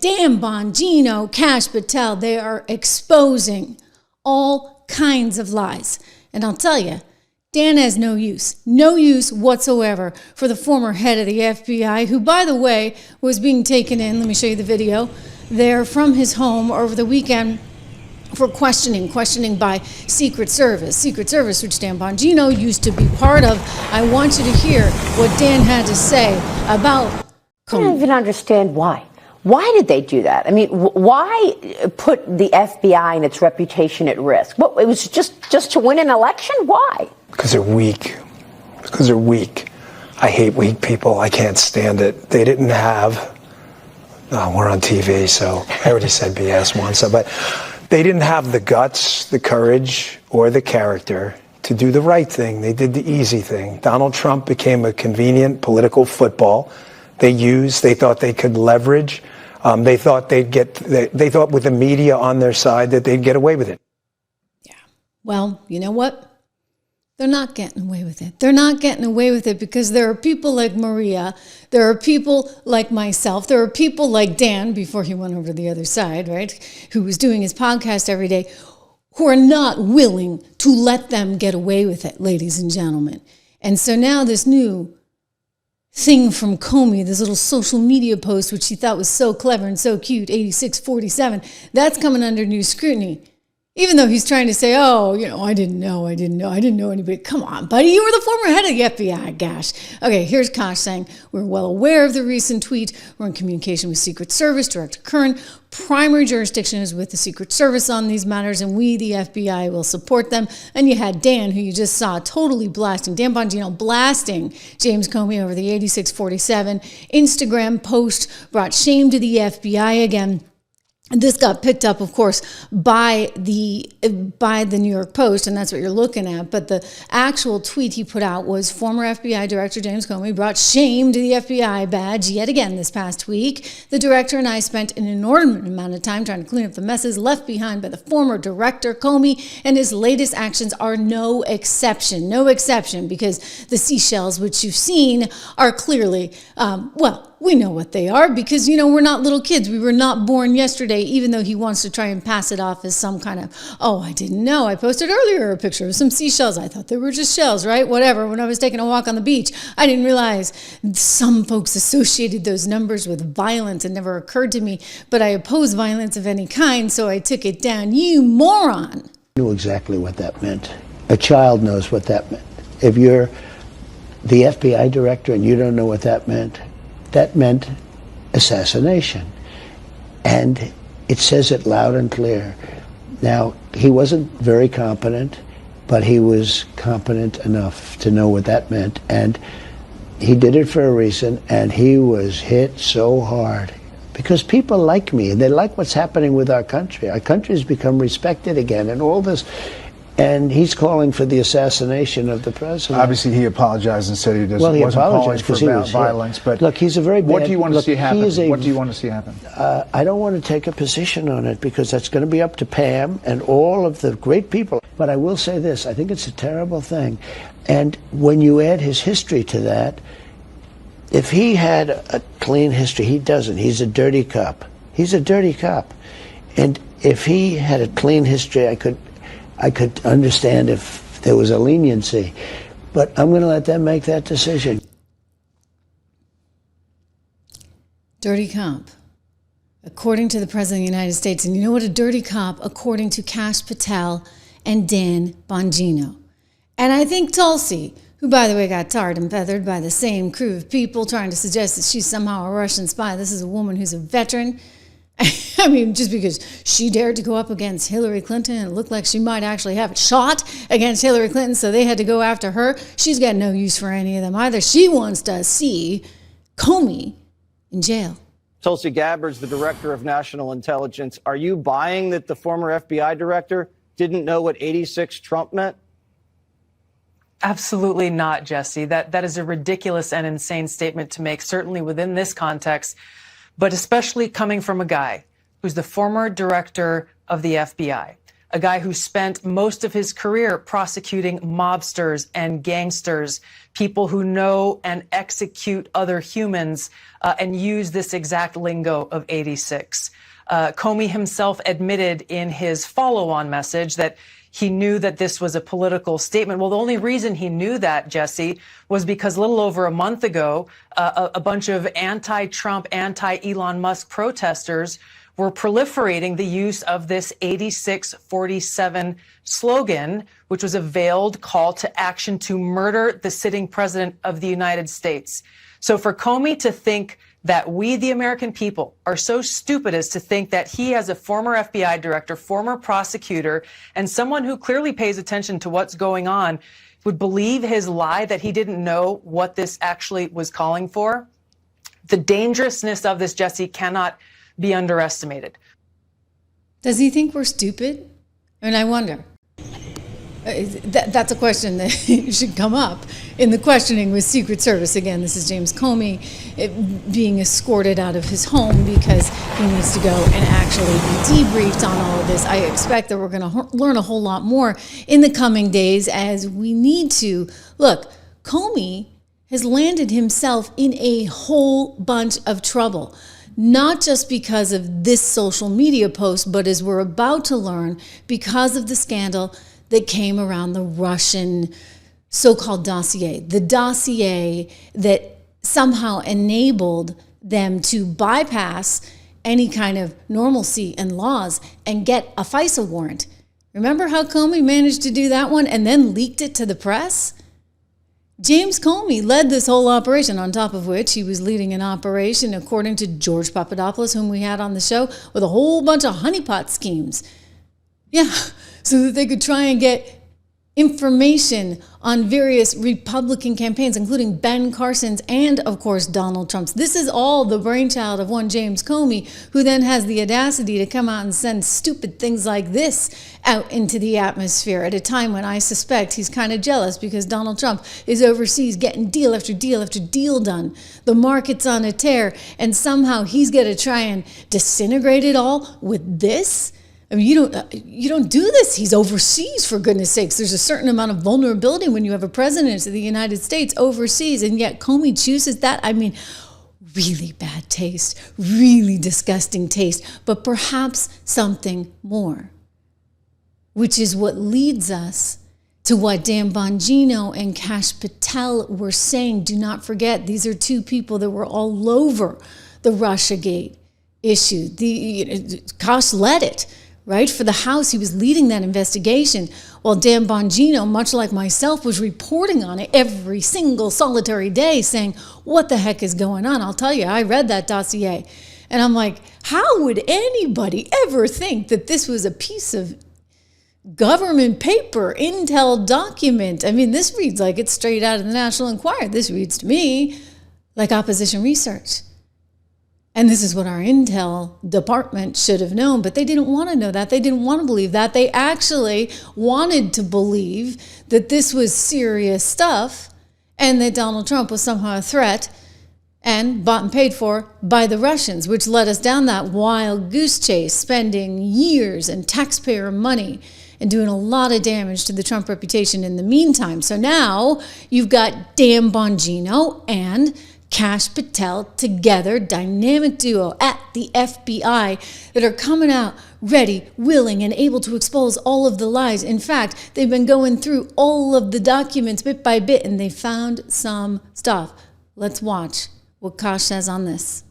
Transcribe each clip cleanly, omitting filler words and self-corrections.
Dan Bongino, Kash Patel, they are exposing all kinds of lies. And I'll tell you, Dan has no use whatsoever for the former head of the FBI, who, by the way, was being taken in, let me show you the video, there from his home over the weekend for questioning by Secret Service, which Dan Bongino used to be part of. I want you to hear what Dan had to say about Comey. I don't even understand why. Why did they do that? I mean, why put the FBI and its reputation at risk? What, it was just to win an election? Why? Because they're weak. Because they're weak. I hate weak people. I can't stand it. They didn't have... we're on TV, so I already said BS once. But they didn't have the guts, the courage, or the character to do the right thing. They did the easy thing. Donald Trump became a convenient political football. They thought they could leverage. They thought they thought with the media on their side that they'd get away with it. Yeah. Well, you know what? They're not getting away with it. They're not getting away with it because there are people like Maria. There are people like myself. There are people like Dan, before he went over to the other side, right? Who was doing his podcast every day, who are not willing to let them get away with it, ladies and gentlemen. And so now this new thing from Comey, this little social media post, which he thought was so clever and so cute, 8647, that's coming under new scrutiny. Even though he's trying to say, oh, I didn't know anybody. Come on, buddy, you were the former head of the FBI, gosh. Okay, here's Kash saying, we're well aware of the recent tweet. We're in communication with Secret Service, Director Kern. Primary jurisdiction is with the Secret Service on these matters, and we, the FBI, will support them. And you had Dan, who you just saw, totally blasting, Dan Bongino blasting James Comey over the 8647 Instagram post, brought shame to the FBI again. And this got picked up, of course, by the New York Post, and that's what you're looking at. But the actual tweet he put out was former FBI Director James Comey brought shame to the FBI badge yet again this past week. The director and I spent an inordinate amount of time trying to clean up the messes left behind by the former director Comey, and his latest actions are no exception. No exception, because the seashells, which you've seen, are clearly, we know what they are because, we're not little kids. We were not born yesterday, even though he wants to try and pass it off as some kind of, I didn't know. I posted earlier a picture of some seashells. I thought they were just shells, right? Whatever. When I was taking a walk on the beach, I didn't realize some folks associated those numbers with violence. It never occurred to me, but I oppose violence of any kind, so I took it down. You moron. I knew exactly what that meant. A child knows what that meant. If you're the FBI director and you don't know what that meant assassination. And it says it loud and clear. Now, he wasn't very competent, but he was competent enough to know what that meant. And he did it for a reason, and he was hit so hard. Because people like me, and they like what's happening with our country. Our country has become respected again, and all this. And he's calling for the assassination of the president. Obviously, he apologized and said he doesn't. Well, he wasn't apologized because he was violence. But look, he's a very bad. What do you want to see happen? What do you want to see happen? I don't want to take a position on it because that's going to be up to Pam and all of the great people. But I will say this: I think it's a terrible thing. And when you add his history to that, if he had a clean history, he doesn't. He's a dirty cop. He's a dirty cop. And if he had a clean history, I could understand if there was a leniency, but I'm going to let them make that decision. Dirty cop, according to the President of the United States. And you know what a dirty cop, according to Kash Patel and Dan Bongino. And I think Tulsi, who, by the way, got tarred and feathered by the same crew of people trying to suggest that she's somehow a Russian spy. This is a woman who's a veteran. I mean, just because she dared to go up against Hillary Clinton and it looked like she might actually have a shot against Hillary Clinton, so they had to go after her. She's got no use for any of them either. She wants to see Comey in jail. Tulsi Gabbard's the director of national intelligence. Are you buying that the former FBI director didn't know what 86 Trump meant? Absolutely not, Jesse. That is a ridiculous and insane statement to make, certainly within this context, but especially coming from a guy who's the former director of the FBI, a guy who spent most of his career prosecuting mobsters and gangsters, people who know and execute other humans, and use this exact lingo of 86. Comey himself admitted in his follow-on message that he knew that this was a political statement. Well, the only reason he knew that, Jesse, was because a little over a month ago, a bunch of anti-Trump, anti-Elon Musk protesters were proliferating the use of this 8647 slogan, which was a veiled call to action to murder the sitting president of the United States. So for Comey to think that we, the American people, are so stupid as to think that he, as a former FBI director, former prosecutor, and someone who clearly pays attention to what's going on, would believe his lie that he didn't know what this actually was calling for. The dangerousness of this, Jesse, cannot be underestimated. Does he think we're stupid? And I wonder. That's a question that should come up in the questioning with Secret Service. Again, this is James Comey being escorted out of his home because he needs to go and actually be debriefed on all of this. I expect that we're going to learn a whole lot more in the coming days as we need to. Look, Comey has landed himself in a whole bunch of trouble. Not just because of this social media post, but as we're about to learn, because of the scandal that came around the Russian so-called dossier, the dossier that somehow enabled them to bypass any kind of normalcy and laws and get a FISA warrant. Remember how Comey managed to do that one and then leaked it to the press? James Comey led this whole operation, on top of which he was leading an operation, according to George Papadopoulos, whom we had on the show, with a whole bunch of honeypot schemes. Yeah, so that they could try and get information on various Republican campaigns, including Ben Carson's and, of course, Donald Trump's. This is all the brainchild of one James Comey, who then has the audacity to come out and send stupid things like this out into the atmosphere at a time when I suspect he's kind of jealous because Donald Trump is overseas getting deal after deal after deal done. The market's on a tear, and somehow he's going to try and disintegrate it all with this? I mean, you don't do this. He's overseas, for goodness sakes. There's a certain amount of vulnerability when you have a president of the United States overseas, and yet Comey chooses that. I mean, really bad taste, really disgusting taste, but perhaps something more, which is what leads us to what Dan Bongino and Kash Patel were saying. Do not forget, these are two people that were all over the Russiagate issue. Kash led it. Right? For the House, he was leading that investigation, while Dan Bongino, much like myself, was reporting on it every single solitary day, saying, what the heck is going on? I'll tell you, I read that dossier, and I'm like, how would anybody ever think that this was a piece of government paper, intel document? I mean, this reads like it's straight out of the National Enquirer. This reads to me like opposition research. And this is what our intel department should have known, but they didn't want to know that. They didn't want to believe that. They actually wanted to believe that this was serious stuff and that Donald Trump was somehow a threat and bought and paid for by the Russians, which led us down that wild goose chase, spending years and taxpayer money and doing a lot of damage to the Trump reputation in the meantime. So now you've got Dan Bongino and Kash Patel together, dynamic duo at the FBI that are coming out ready, willing, and able to expose all of the lies. In fact, they've been going through all of the documents bit by bit, and they found some stuff. Let's watch what Kash says on this.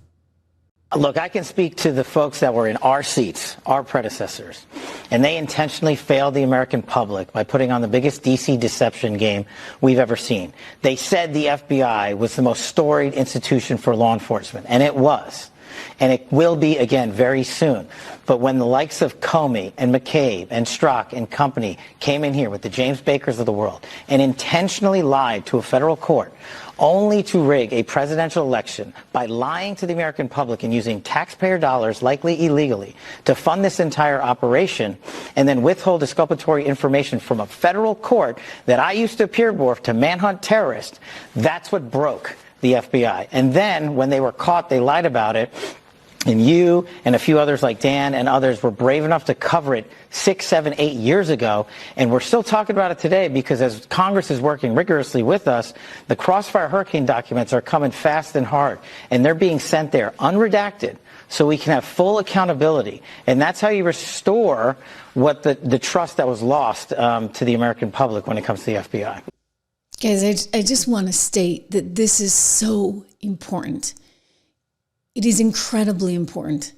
Look, I can speak to the folks that were in our seats, our predecessors, and they intentionally failed the American public by putting on the biggest DC deception game we've ever seen. They said the FBI was the most storied institution for law enforcement, and it was. And it will be again very soon. But when the likes of Comey and McCabe and Strzok and company came in here with the James Bakers of the world and intentionally lied to a federal court only to rig a presidential election by lying to the American public and using taxpayer dollars, likely illegally, to fund this entire operation, and then withhold exculpatory information from a federal court that I used to appear before to manhunt terrorists, that's what broke the FBI. And then when they were caught, they lied about it. And you and a few others like Dan and others were brave enough to cover it 6, 7, 8 years ago. And we're still talking about it today because as Congress is working rigorously with us, the Crossfire Hurricane documents are coming fast and hard. And they're being sent there unredacted so we can have full accountability. And that's how you restore what the trust that was lost to the American public when it comes to the FBI. Guys, I just want to state that this is so important. It is incredibly important.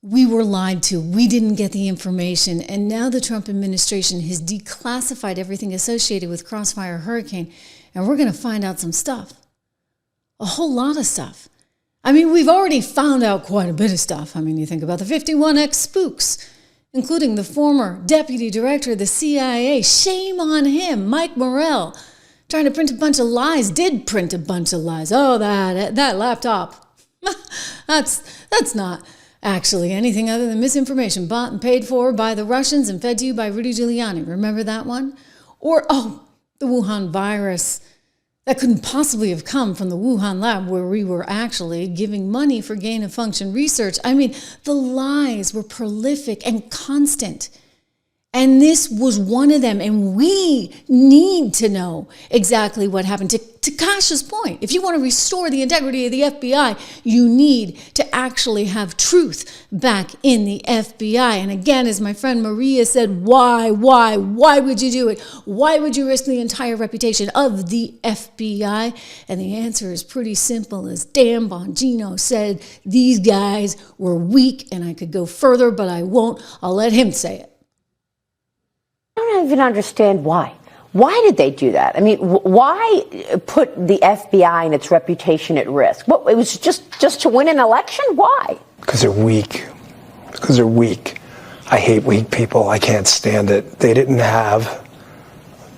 We were lied to. We didn't get the information. And now the Trump administration has declassified everything associated with Crossfire Hurricane. And we're going to find out some stuff. A whole lot of stuff. I mean, we've already found out quite a bit of stuff. I mean, you think about the 51 ex-spooks, including the former deputy director of the CIA. Shame on him, Mike Morrell, trying to print a bunch of lies, did print a bunch of lies. Oh, that laptop. That's not actually anything other than misinformation bought and paid for by the Russians and fed to you by Rudy Giuliani. Remember that one? Or, the Wuhan virus. That couldn't possibly have come from the Wuhan lab where we were actually giving money for gain-of-function research. I mean, the lies were prolific and constant. And this was one of them. And we need to know exactly what happened. To Kasha's point, if you want to restore the integrity of the FBI, you need to actually have truth back in the FBI. And again, as my friend Maria said, why would you do it? Why would you risk the entire reputation of the FBI? And the answer is pretty simple. As Dan Bongino said, these guys were weak, and I could go further, but I won't. I'll let him say it. I don't even understand why. Why did they do that? I mean, why put the FBI and its reputation at risk? What, it was just to win an election? Why? Because they're weak. Because they're weak. I hate weak people. I can't stand it. They didn't have,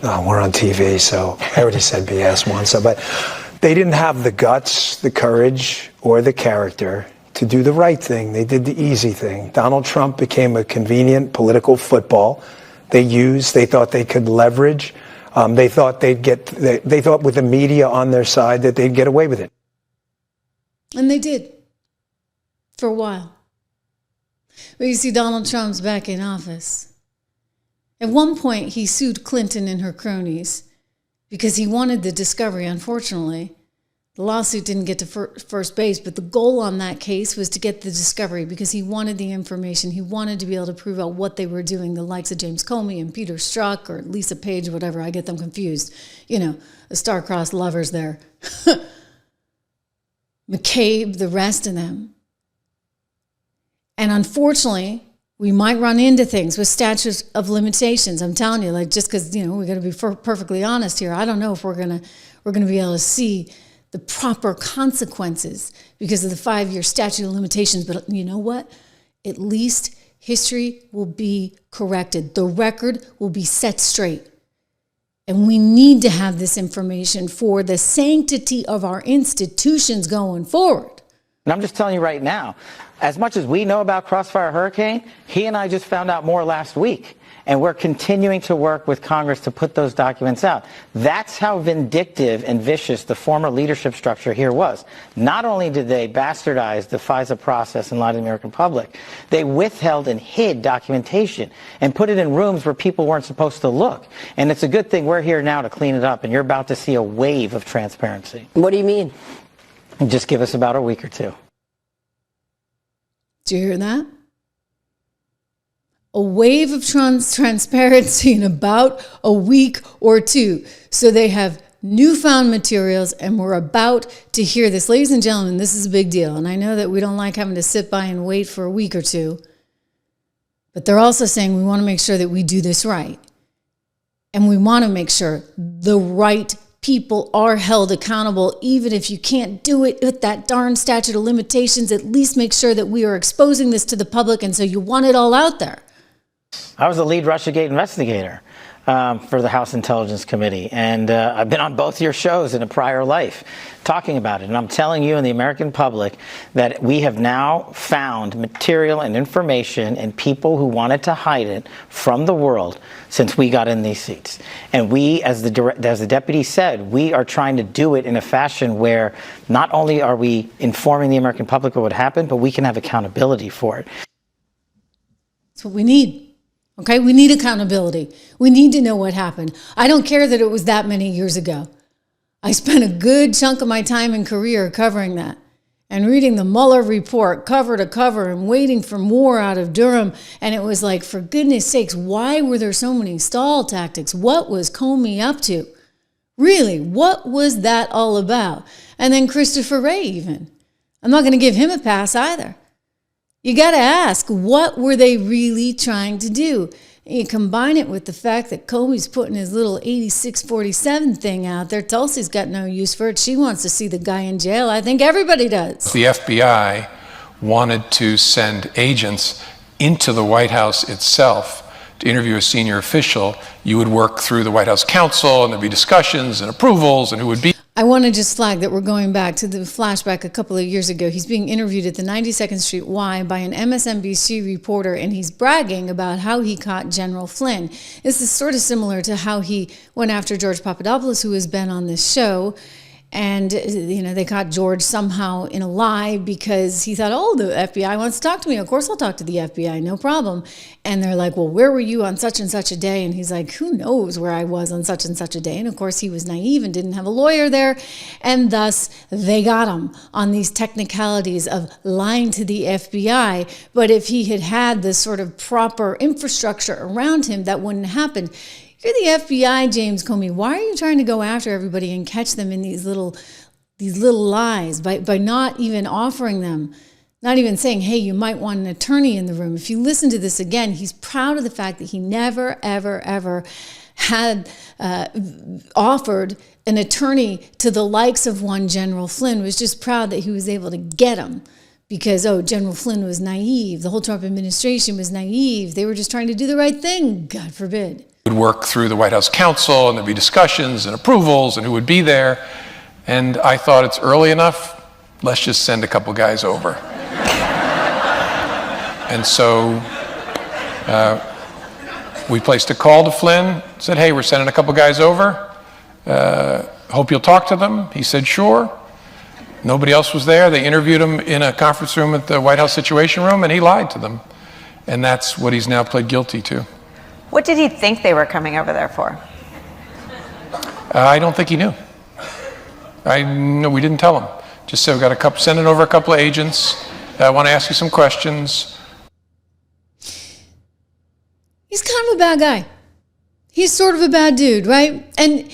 we're on TV, so I already said BS once, but they didn't have the guts, the courage, or the character to do the right thing. They did the easy thing. Donald Trump became a convenient political football. They thought they could leverage. They thought they thought with the media on their side that they'd get away with it. And they did. For a while. But you see, Donald Trump's back in office. At one point, he sued Clinton and her cronies because he wanted the discovery. Unfortunately, the lawsuit didn't get to first base, but the goal on that case was to get the discovery because he wanted the information. He wanted to be able to prove out what they were doing, the likes of James Comey and Peter Strzok or Lisa Page, whatever. I get them confused. You know, the star-crossed lovers there. McCabe, the rest of them. And unfortunately, we might run into things with statutes of limitations. I'm telling you, like, just because, we got to be perfectly honest here. I don't know if we're gonna be able to see the proper consequences because of the 5-year statute of limitations. But you know what? At least history will be corrected. The record will be set straight. And we need to have this information for the sanctity of our institutions going forward. And I'm just telling you right now, as much as we know about Crossfire Hurricane, he and I just found out more last week. And we're continuing to work with Congress to put those documents out. That's how vindictive and vicious the former leadership structure here was. Not only did they bastardize the FISA process and lie to the American public, they withheld and hid documentation and put it in rooms where people weren't supposed to look. And it's a good thing we're here now to clean it up, and you're about to see a wave of transparency. What do you mean? Just give us about a week or two. Do you hear that? A wave of transparency in about a week or two. So they have newfound materials, and we're about to hear this. Ladies and gentlemen, this is a big deal. And I know that we don't like having to sit by and wait for a week or two. But they're also saying we want to make sure that we do this right. And we want to make sure the right people are held accountable, even if you can't do it with that darn statute of limitations. At least make sure that we are exposing this to the public. And so you want it all out there. I was the lead Russiagate investigator. for the House Intelligence Committee. And I've been on both your shows in a prior life talking about it. And I'm telling you and the American public that we have now found material and information and people who wanted to hide it from the world since we got in these seats. And we, as the deputy said, we are trying to do it in a fashion where not only are we informing the American public of what happened, but we can have accountability for it. That's what we need. Okay, we need accountability. We need to know what happened. I don't care that it was that many years ago. I spent a good chunk of my time and career covering that and reading the Mueller report cover to cover and waiting for more out of Durham. And it was like, for goodness sakes, why were there so many stall tactics? What was Comey up to? Really, what was that all about? And then Christopher Wray even. I'm not going to give him a pass either. You got to ask, what were they really trying to do? And you combine it with the fact that Comey's putting his little 8647 thing out there. Tulsi's got no use for it. She wants to see the guy in jail. I think everybody does. The FBI wanted to send agents into the White House itself to interview a senior official. You would work through the White House counsel, and there'd be discussions and approvals, and who would be. I want to just flag that we're going back to the flashback a couple of years ago. He's being interviewed at the 92nd Street Y by an MSNBC reporter, and he's bragging about how he caught General Flynn. This is sort of similar to how he went after George Papadopoulos, who has been on this show. And, you know, they caught George somehow in a lie because he thought, oh, the FBI wants to talk to me. Of course I'll talk to the FBI, no problem. And they're like, well, where were you on such and such a day? And he's like, who knows where I was on such and such a day? And of course he was naive and didn't have a lawyer there. And thus they got him on these technicalities of lying to the FBI. But if he had had this sort of proper infrastructure around him, that wouldn't happen. You're the FBI, James Comey. Why are you trying to go after everybody and catch them in these little lies by not even offering them, not even saying, hey, you might want an attorney in the room? If you listen to this again, he's proud of the fact that he never, ever, ever had offered an attorney to the likes of one General Flynn. Was just proud that he was able to get him. Because, oh, General Flynn was naive. The whole Trump administration was naive. They were just trying to do the right thing, God forbid. Would work through the White House counsel, and there'd be discussions and approvals, and who would be there. And I thought, it's early enough, let's just send a couple guys over. And so we placed a call to Flynn, said, hey, we're sending a couple guys over. Hope you'll talk to them. He said, sure. Nobody else was there. They interviewed him in a conference room at the White House Situation Room, and he lied to them. And that's what he's now pled guilty to. What did he think they were coming over there for? I don't think he knew. No, we didn't tell him. Just said, we got sending over a couple of agents. I want to ask you some questions. He's kind of a bad guy. He's sort of a bad dude, right? And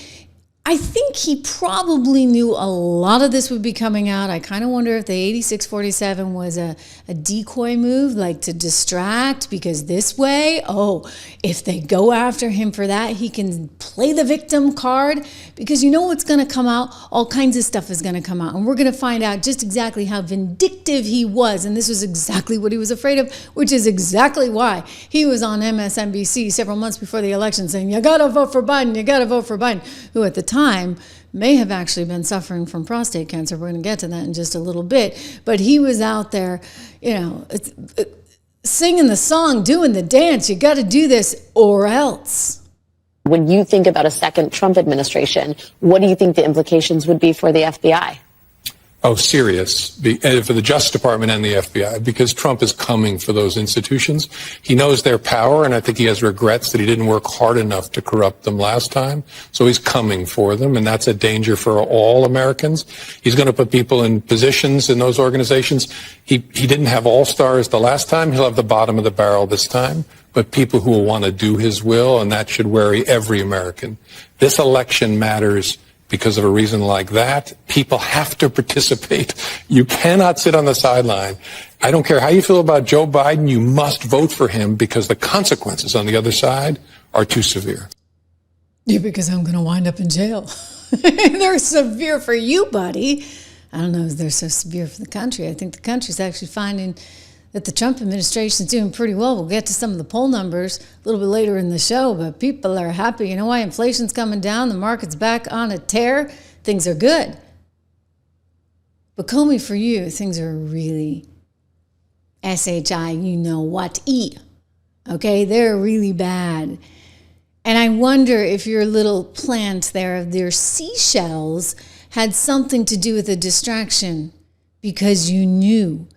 I think he probably knew a lot of this would be coming out. I kind of wonder if the 8647 was a decoy move, like to distract, because this way, oh, if they go after him for that, he can play the victim card, because you know what's going to come out? All kinds of stuff is going to come out, and we're going to find out just exactly how vindictive he was, and this was exactly what he was afraid of, which is exactly why he was on MSNBC several months before the election saying, you got to vote for Biden, you got to vote for Biden, who at the time may have actually been suffering from prostate cancer. We're going to get to that in just a little bit. But he was out there, you know, singing the song, doing the dance. You got to do this or else. When you think about a second Trump administration, what do you think the implications would be for the FBI? Oh, serious, for the Justice Department and the FBI, because Trump is coming for those institutions. He knows their power, and I think he has regrets that he didn't work hard enough to corrupt them last time. So he's coming for them, and that's a danger for all Americans. He's going to put people in positions in those organizations. He didn't have all-stars the last time. He'll have the bottom of the barrel this time, but people who will want to do his will, and that should worry every American. This election matters. Because of a reason like that, people have to participate. You cannot sit on the sideline. I don't care how you feel about Joe Biden, you must vote for him because the consequences on the other side are too severe. Yeah, because I'm going to wind up in jail. They're severe for you, buddy. I don't know if they're so severe for the country. I think the country's actually finding that the Trump administration is doing pretty well. We'll get to some of the poll numbers a little bit later in the show, but people are happy. You know why? Inflation's coming down. The market's back on a tear. Things are good. But Comey, for you, things are really S-H-I, you know what, E. Okay? They're really bad. And I wonder if your little plant there of their seashells had something to do with a distraction, because you knew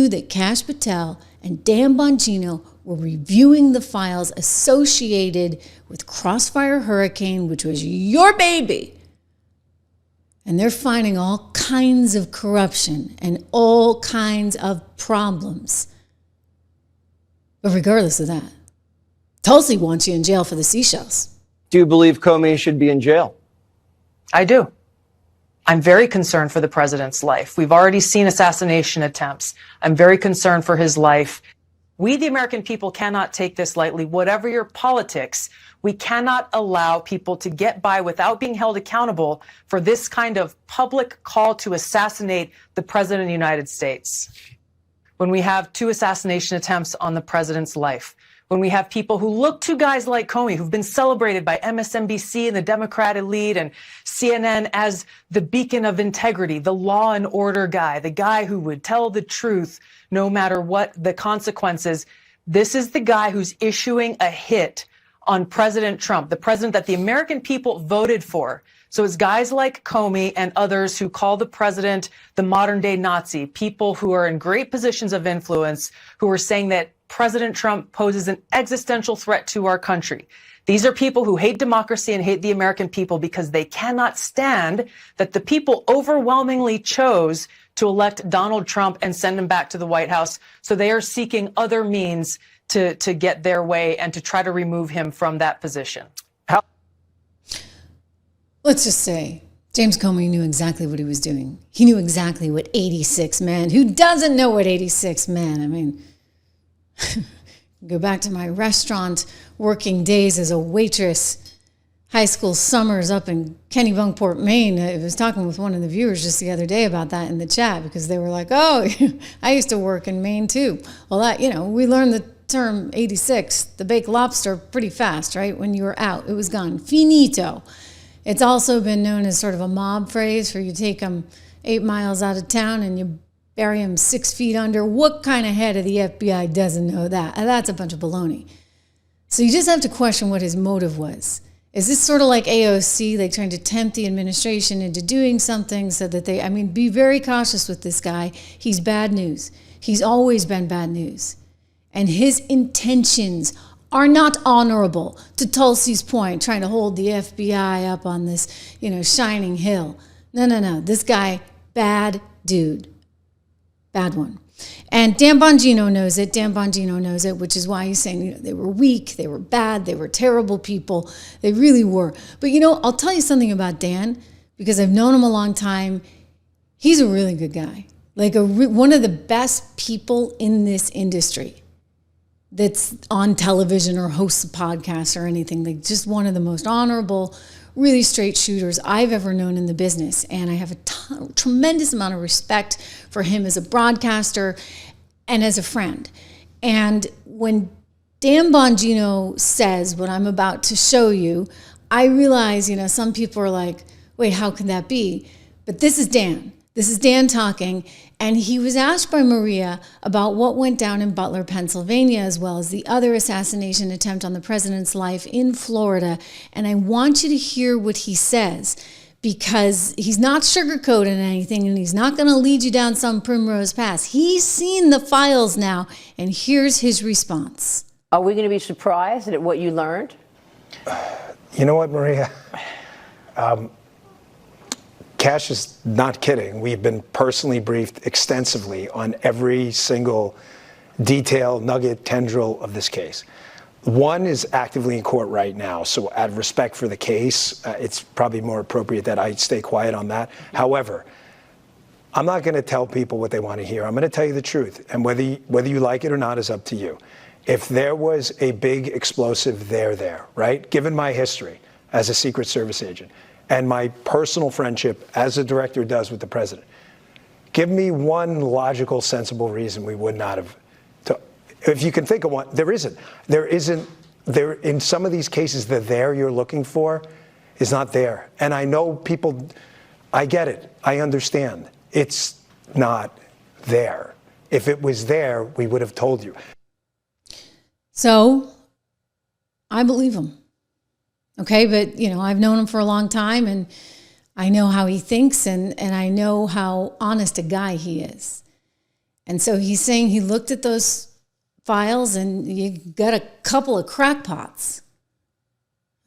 that Kash Patel and Dan Bongino were reviewing the files associated with Crossfire Hurricane, which was your baby. And they're finding all kinds of corruption and all kinds of problems. But regardless of that, Tulsi wants you in jail for the seashells. Do you believe Comey should be in jail? I do. I'm very concerned for the president's life. We've already seen assassination attempts. I'm very concerned for his life. We, the American people, cannot take this lightly. Whatever your politics, we cannot allow people to get by without being held accountable for this kind of public call to assassinate the president of the United States. When we have 2 assassination attempts on the president's life, when we have people who look to guys like Comey, who've been celebrated by MSNBC and the Democrat elite and CNN as the beacon of integrity, the law and order guy, the guy who would tell the truth no matter what the consequences. This is the guy who's issuing a hit on President Trump, the president that the American people voted for. So it's guys like Comey and others who call the president the modern day Nazi, people who are in great positions of influence, who are saying that President Trump poses an existential threat to our country. These are people who hate democracy and hate the American people because they cannot stand that the people overwhelmingly chose to elect Donald Trump and send him back to the White House. So they are seeking other means to get their way and to try to remove him from that position. Let's just say James Comey knew exactly what he was doing. He knew exactly what 86 men, who doesn't know what 86 men? I mean, go back to my restaurant working days as a waitress, high school summers up in Kennebunkport, Maine. I was talking with one of the viewers just the other day about that in the chat, because they were like, oh, I used to work in Maine too. Well, that, we learned the term 86, the baked lobster, pretty fast, right? When you were out, it was gone. Finito. It's also been known as sort of a mob phrase, for you take them 8 miles out of town and you bury him 6 feet under. What kind of head of the FBI doesn't know that? That's a bunch of baloney. So you just have to question what his motive was. Is this sort of like AOC, like trying to tempt the administration into doing something so that they, be very cautious with this guy. He's bad news. He's always been bad news. And his intentions are not honorable, to Tulsi's point, trying to hold the FBI up on this, shining hill. No. This guy, bad dude. Bad one. And Dan Bongino knows it. Dan Bongino knows it, which is why he's saying they were weak, they were bad, they were terrible people. They really were. But I'll tell you something about Dan, because I've known him a long time. He's a really good guy. Like one of the best people in this industry that's on television or hosts a podcast or anything. Like, just one of the most honorable, really straight shooters I've ever known in the business. And I have a tremendous amount of respect for him as a broadcaster and as a friend. And when Dan Bongino says what I'm about to show you, I realize, some people are like, wait, how can that be? But this is Dan. This is Dan talking, and he was asked by Maria about what went down in Butler, Pennsylvania, as well as the other assassination attempt on the president's life in Florida. And I want you to hear what he says, because he's not sugarcoating anything, and he's not going to lead you down some primrose path. He's seen the files now, and here's his response. Are we going to be surprised at what you learned? You know what, Maria? Kash is not kidding. We've been personally briefed extensively on every single detail, nugget, tendril of this case. One is actively in court right now, so out of respect for the case, it's probably more appropriate that I stay quiet on that. However, I'm not going to tell people what they want to hear. I'm going to tell you the truth, and whether you like it or not is up to you. If there was a big explosive there, right? Given my history as a Secret Service agent, and my personal friendship, as the director does with the president, Give me one logical, sensible reason we would not have. If you can think of one, there isn't. There in some of these cases, the there you're looking for is not there. And I know people, I get it. I understand. It's not there. If it was there, we would have told you. So I believe him. Okay, but I've known him for a long time, and I know how he thinks, and I know how honest a guy he is. And so he's saying he looked at those files, and you got a couple of crackpots.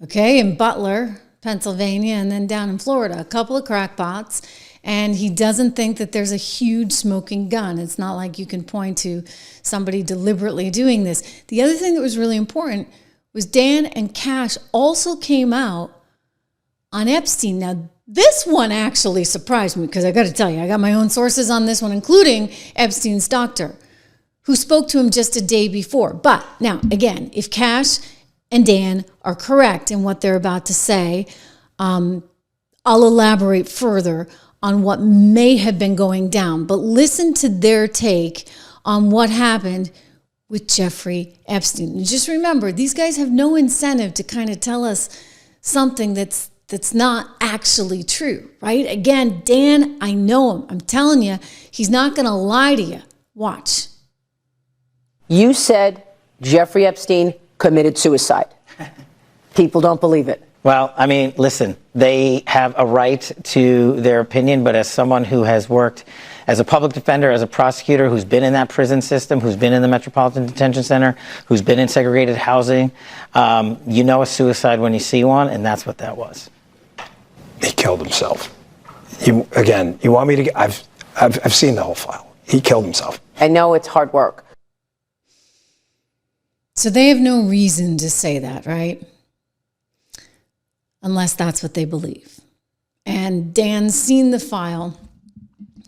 Okay, in Butler, Pennsylvania, and then down in Florida, a couple of crackpots. And he doesn't think that there's a huge smoking gun. It's not like you can point to somebody deliberately doing this. The other thing that was really important was Dan and Cash also came out on Epstein. Now, this one actually surprised me, because I got to tell you, I got my own sources on this one, including Epstein's doctor, who spoke to him just a day before. But now, again, if Cash and Dan are correct in what they're about to say, I'll elaborate further on what may have been going down. But listen to their take on what happened with Jeffrey Epstein. And just remember, these guys have no incentive to kind of tell us something that's not actually true, right? Again, Dan, I know him. I'm telling you, he's not going to lie to you. Watch. You said Jeffrey Epstein committed suicide. People don't believe it. Well, I mean, listen, they have a right to their opinion, but as someone who has worked as a public defender, as a prosecutor, who's been in that prison system, who's been in the Metropolitan Detention Center, who's been in segregated housing, you know a suicide when you see one, and that's what that was. He killed himself. You want me to? I've seen the whole file. He killed himself. I know it's hard work. So they have no reason to say that, right? Unless that's what they believe. And Dan's seen the file.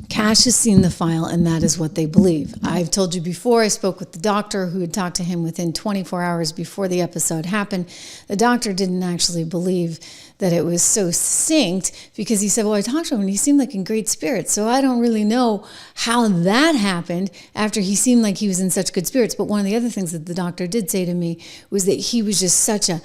Cash has seen the file, and that is what they believe. I've told you before, I spoke with the doctor who had talked to him within 24 hours before the episode happened. The doctor didn't actually believe that it was so succinct, because he said, well, I talked to him and he seemed like in great spirits. So I don't really know how that happened after he seemed like he was in such good spirits. But one of the other things that the doctor did say to me was that he was just such an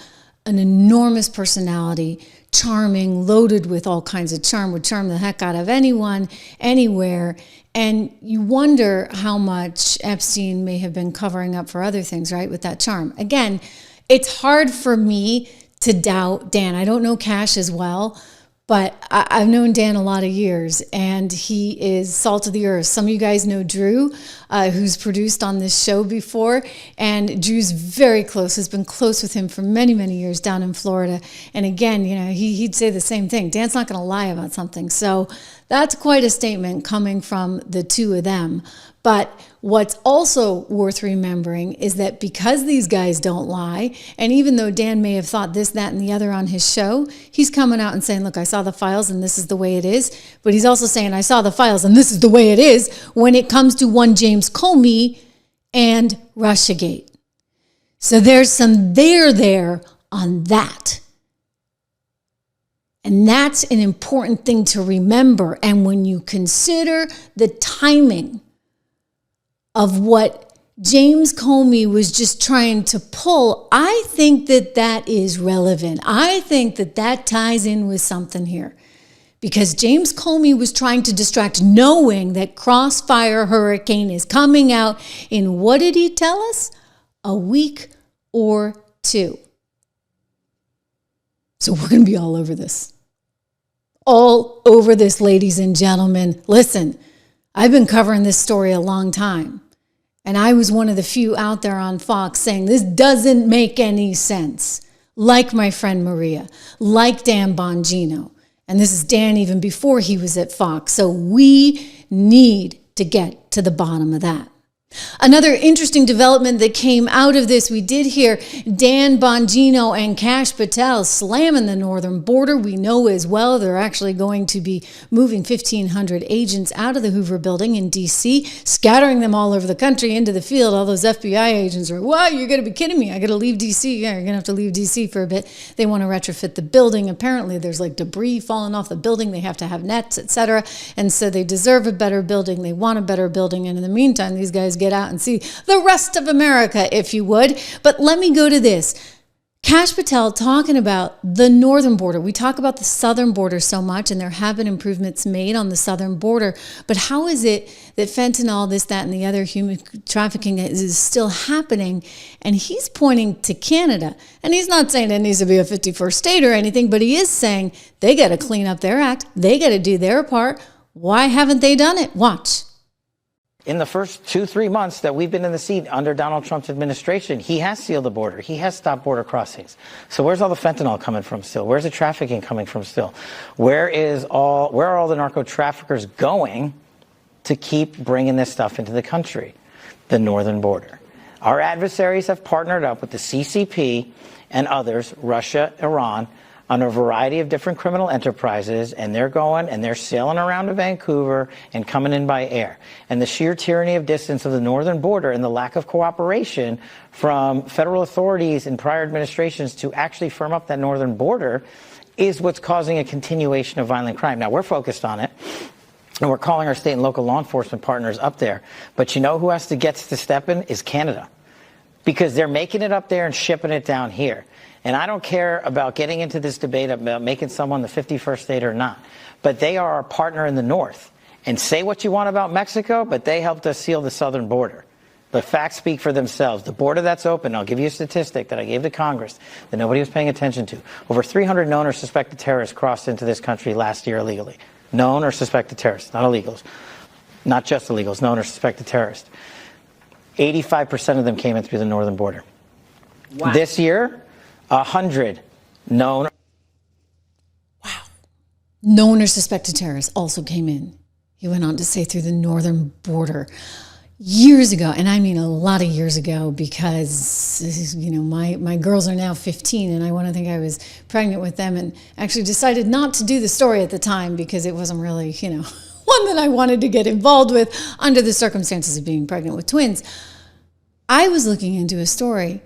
enormous personality, charming, loaded with all kinds of charm, would charm the heck out of anyone, anywhere. And you wonder how much Epstein may have been covering up for other things, right, with that charm. Again, it's hard for me to doubt Dan. I don't know Cash as well, but I've known Dan a lot of years, and he is salt of the earth. Some of you guys know Drew, who's produced on this show before, and Drew's very close, has been close with him for many, many years down in Florida. And again, he'd say the same thing. Dan's not going to lie about something. So that's quite a statement coming from the two of them. But what's also worth remembering is that because these guys don't lie, and even though Dan may have thought this, that, and the other on his show, he's coming out and saying, look, I saw the files and this is the way it is. But he's also saying, I saw the files and this is the way it is when it comes to one James Comey and Russiagate. So there's some there on that. And that's an important thing to remember. And when you consider the timing of what James Comey was just trying to pull, I think that is relevant. I think that ties in with something here. Because James Comey was trying to distract, knowing that Crossfire Hurricane is coming out in, what did he tell us? A week or two. So we're going to be all over this. All over this, ladies and gentlemen. Listen, I've been covering this story a long time, and I was one of the few out there on Fox saying this doesn't make any sense, like my friend Maria, like Dan Bongino. And this is Dan even before he was at Fox. So we need to get to the bottom of that. Another interesting development that came out of this, we did hear Dan Bonino and Kash Patel slamming the northern border. We know as well they're actually going to be moving 1,500 agents out of the Hoover building in D.C., scattering them all over the country into the field. All those FBI agents are, wow, you're going to be kidding me. I got to leave D.C. Yeah, you're going to have to leave D.C. for a bit. They want to retrofit the building. Apparently there's like debris falling off the building. They have to have nets, etc. And so they deserve a better building. They want a better building. And in the meantime, these guys get out and see the rest of America, if you would. But let me go to this. Kash Patel talking about the northern border. We talk about the southern border so much, and there have been improvements made on the southern border. But how is it that fentanyl, this, that, and the other human trafficking is still happening? And he's pointing to Canada. And he's not saying it needs to be a 51st state or anything, but he is saying they got to clean up their act. They got to do their part. Why haven't they done it? Watch. In the first 2-3 months that we've been in the seat under Donald Trump's administration, he has sealed the border. He has stopped border crossings. So where's all the fentanyl coming from still? Where's the trafficking coming from still? Where are all the narco traffickers going to keep bringing this stuff into the country? The northern border. Our adversaries have partnered up with the CCP and others, Russia, Iran, on a variety of different criminal enterprises, and they're going and they're sailing around to Vancouver and coming in by air. And the sheer tyranny of distance of the northern border and the lack of cooperation from federal authorities in prior administrations to actually firm up that northern border is what's causing a continuation of violent crime. Now, we're focused on it, and we're calling our state and local law enforcement partners up there. But you know who has to get to step in is Canada, because they're making it up there and shipping it down here. And I don't care about getting into this debate about making someone the 51st state or not, but they are our partner in the north. And say what you want about Mexico, but they helped us seal the southern border. The facts speak for themselves. The border that's open, I'll give you a statistic that I gave to Congress that nobody was paying attention to. Over 300 known or suspected terrorists crossed into this country last year illegally. Known or suspected terrorists, not illegals. Not just illegals, known or suspected terrorists. 85% of them came in through the northern border. Wow. This year, 100 known. Wow. Known or suspected terrorists also came in. He went on to say through the northern border years ago, and I mean a lot of years ago, because, you know, my girls are now 15, and I want to think I was pregnant with them, and actually decided not to do the story at the time because it wasn't really, you know, one that I wanted to get involved with under the circumstances of being pregnant with twins. I was looking into a story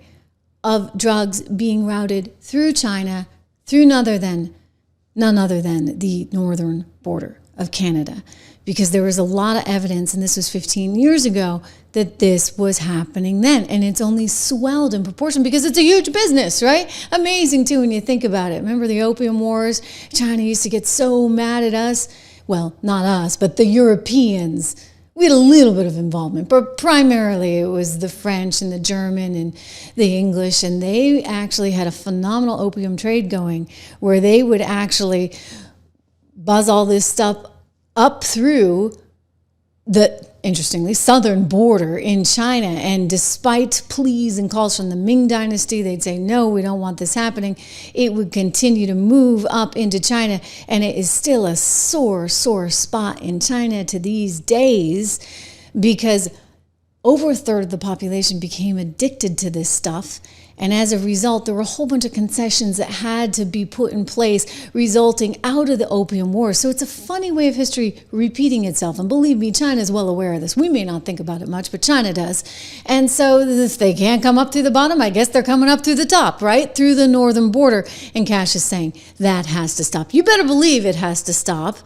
of drugs being routed through China, through none other than the northern border of Canada, because there was a lot of evidence, and this was 15 years ago, that this was happening then. And it's only swelled in proportion because it's a huge business, right? Amazing, too, when you think about it. Remember the Opium Wars? China used to get so mad at us. Well, not us, but the Europeans. We had a little bit of involvement, but primarily it was the French and the German and the English, and they actually had a phenomenal opium trade going where they would actually buzz all this stuff up through the, interestingly, southern border in China. And despite pleas and calls from the Ming Dynasty, they'd say, no, we don't want this happening. It would continue to move up into China. And it is still a sore spot in China to these days, because over a third of the population became addicted to this stuff. And as a result, there were a whole bunch of concessions that had to be put in place, resulting out of the Opium Wars. So it's a funny way of history repeating itself. And believe me, China is well aware of this. We may not think about it much, but China does. And so if they can't come up through the bottom, I guess they're coming up through the top, right? Through the northern border. And Kash is saying that has to stop. You better believe it has to stop.